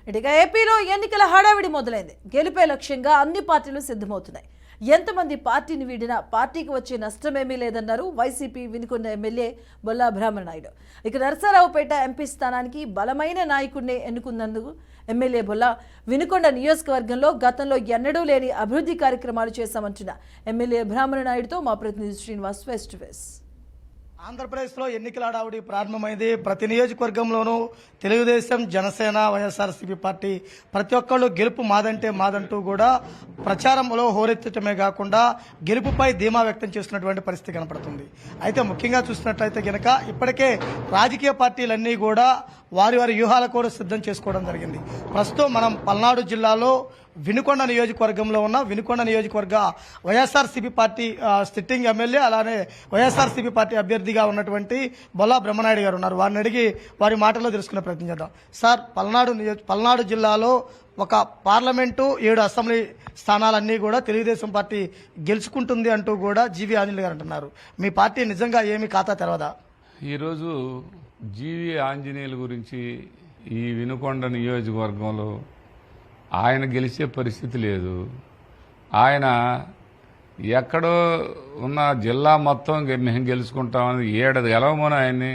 ఇక ఏపీలో ఎన్నికల హడావిడి మొదలైంది. గెలుపే లక్ష్యంగా అన్ని పార్టీలు సిద్ధమవుతున్నాయి. ఎంతమంది పార్టీని వీడినా పార్టీకి వచ్చే నష్టమేమీ లేదన్నారు వైసీపీ వినుకొండ ఎమ్మెల్యే బొల్లా బ్రహ్మనాయుడు. ఇక నరసరావుపేట ఎంపీ స్థానానికి బలమైన నాయకుడిని ఎన్నుకున్నందుకు ఎమ్మెల్యే బొల్లా వినుకొండ నియోజకవర్గంలో గతంలో ఎన్నడూ లేని అభివృద్ధి కార్యక్రమాలు చేశామంటున్న ఎమ్మెల్యే బ్రహ్మనాయుడుతో మా ప్రతినిధి శ్రీనివాస్ ఫేస్ టు ఫేస్. ఆంధ్రప్రదేశ్లో ఎన్నికల హడావుడి ప్రారంభమైంది. ప్రతి నియోజకవర్గంలోనూ తెలుగుదేశం, జనసేన, వైఎస్ఆర్సీపీ పార్టీ ప్రతి ఒక్కళ్ళు గెలుపు మాదంటే మాదంటూ కూడా ప్రచారంలో హోరెత్తటమే కాకుండా గెలుపుపై ధీమా వ్యక్తం చేస్తున్నటువంటి పరిస్థితి కనపడుతుంది. అయితే ముఖ్యంగా చూసినట్లయితే గనక ఇప్పటికే రాజకీయ పార్టీలన్నీ కూడా వారి వారి వ్యూహాల కూడా సిద్ధం చేసుకోవడం జరిగింది. ప్రస్తుతం మనం పల్నాడు జిల్లాలో వినుకొండ నియోజకవర్గంలో ఉన్న వినుకొండ నియోజకవర్గ వైఎస్ఆర్సీపీ పార్టీ సిట్టింగ్ ఎమ్మెల్యే అలానే వైఎస్ఆర్సీపీ పార్టీ అభ్యర్థిగా ఉన్నటువంటి బొల్లా బ్రహ్మనాయుడు గారు ఉన్నారు. వారిని అడిగి వారి మాటల్లో తెలుసుకునే ప్రయత్నం చేద్దాం. సార్, పల్నాడు జిల్లాలో ఒక పార్లమెంటు 7 అసెంబ్లీ స్థానాలన్నీ కూడా తెలుగుదేశం పార్టీ గెలుచుకుంటుంది అంటూ కూడా జీవీ ఆంజనేయులు గారు అంటున్నారు. మీ పార్టీ నిజంగా ఏమి ఖాతా తెరవదా? ఈరోజు జీవీ ఆంజనేయుల గురించి ఈ వినుకొండ నియోజకవర్గంలో ఆయన గెలిచే పరిస్థితి లేదు. ఆయన ఎక్కడో ఉన్న జిల్లా మొత్తం మేము గెలుచుకుంటామని గెలవమని ఆయన్ని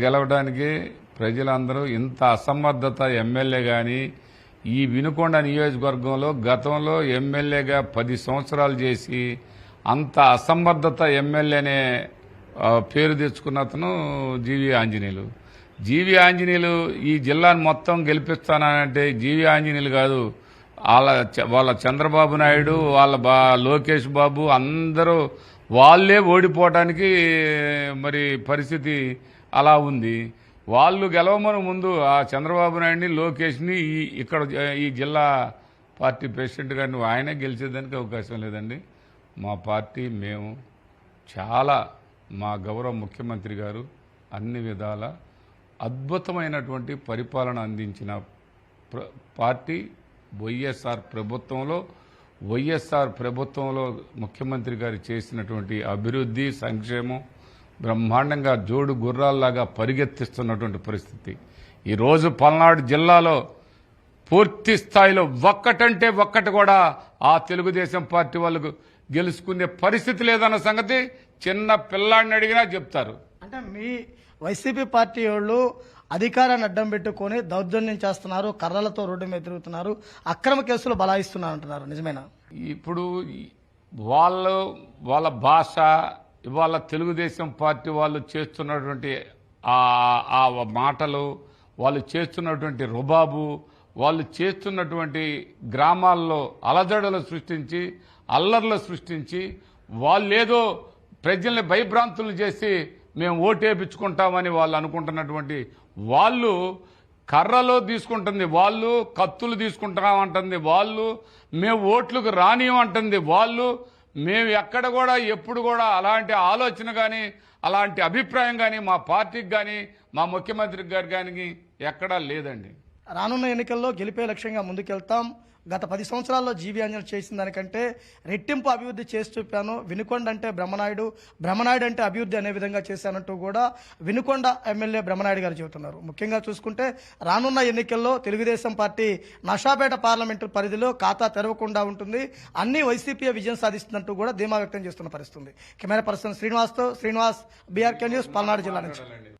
గెలవడానికి ప్రజలందరూ ఇంత అసమర్థత ఎమ్మెల్యే కానీ ఈ వినుకొండ నియోజకవర్గంలో గతంలో ఎమ్మెల్యేగా 10 సంవత్సరాలు చేసి అంత అసమర్థత ఎమ్మెల్యేనే పేరు తెచ్చుకున్న అతను జీవీ ఆంజనేయులు. జీవీ ఆంజనేయులు ఈ జిల్లాను మొత్తం గెలిపిస్తానంటే జీవీ ఆంజనేయులు కాదు, వాళ్ళ చంద్రబాబు నాయుడు, వాళ్ళ లోకేష్ బాబు అందరూ వాళ్ళే ఓడిపోవడానికి మరి పరిస్థితి అలా ఉంది. వాళ్ళు గెలవమని ముందు ఆ చంద్రబాబు నాయుడిని, లోకేష్ని ఇక్కడ ఈ జిల్లా పార్టీ ప్రెసిడెంట్ గారిని ఆయనే గెలిచేదానికి అవకాశం లేదండి. మా పార్టీ మేము చాలా మా గౌరవ ముఖ్యమంత్రి గారు అన్ని విధాల అద్భుతమైనటువంటి పరిపాలన అందించిన పార్టీ వైఎస్ఆర్ ప్రభుత్వంలో ముఖ్యమంత్రి గారు చేసినటువంటి అభివృద్ధి, సంక్షేమం బ్రహ్మాండంగా జోడు గుర్రాల్లాగా పరిగెత్తిస్తున్నటువంటి పరిస్థితి. ఈరోజు పల్నాడు జిల్లాలో పూర్తి స్థాయిలో ఒక్కటంటే ఒక్కటి కూడా ఆ తెలుగుదేశం పార్టీ వాళ్ళకు గెలుచుకునే పరిస్థితి లేదన్న సంగతి చిన్న పిల్లాడిని అడిగినా చెప్తారు. అంటే మీ వైసీపీ పార్టీ వాళ్ళు అధికారాన్ని అడ్డం పెట్టుకుని దౌర్జన్యం చేస్తున్నారు, కర్రలతో రోడ్డు మీద తిరుగుతున్నారు, అక్రమ కేసులు బలాయిస్తున్నారు అంటున్నారు. నిజమేనా? ఇప్పుడు వాళ్ళ భాష, ఇవాళ తెలుగుదేశం పార్టీ వాళ్ళు చేస్తున్నటువంటి ఆ మాటలు, వాళ్ళు చేస్తున్నటువంటి రుబాబు, వాళ్ళు చేస్తున్నటువంటి గ్రామాల్లో అలజడులు సృష్టించి, అల్లర్లు సృష్టించి, వాళ్ళేదో ప్రజల్ని భయభ్రాంతులు చేసి మేము ఓటేపించుకుంటామని వాళ్ళు అనుకుంటున్నటువంటి వాళ్ళు కర్రలో తీసుకుంటుంది, వాళ్ళు కత్తులు తీసుకుంటామంటుంది, వాళ్ళు మేము ఓట్లకు రానియమంటుంది, వాళ్ళు మేము ఎక్కడ కూడా ఎప్పుడు కూడా అలాంటి ఆలోచన కానీ అలాంటి అభిప్రాయం కానీ మా పార్టీకి కానీ మా ముఖ్యమంత్రి గారు కానీ ఎక్కడా లేదండి. రానున్న ఎన్నికల్లో గెలిపే లక్ష్యంగా ముందుకెళ్తాం. గత 10 సంవత్సరాల్లో జీవీ ఆంజనేయులు చేసిన దానికంటే రెట్టింపు అభివృద్ధి చేసి చూపాను. వినుకొండ అంటే బ్రహ్మనాయుడు అంటే అభివృద్ధి అనే విధంగా చేశానంటూ కూడా వినుకొండ ఎమ్మెల్యే బ్రహ్మనాయుడు గారు చెబుతున్నారు. ముఖ్యంగా చూసుకుంటే రానున్న ఎన్నికల్లో తెలుగుదేశం పార్టీ నషాపేట పార్లమెంటు పరిధిలో ఖాతా తెరవకుండా ఉంటుంది, అన్ని వైసీపీ విజయం సాధిస్తుందంటూ కూడా ధీమా వ్యక్తం చేస్తున్న పరిస్థితి. Camera person Srinivas, BRK news, Palnadu జిల్లా నుంచి.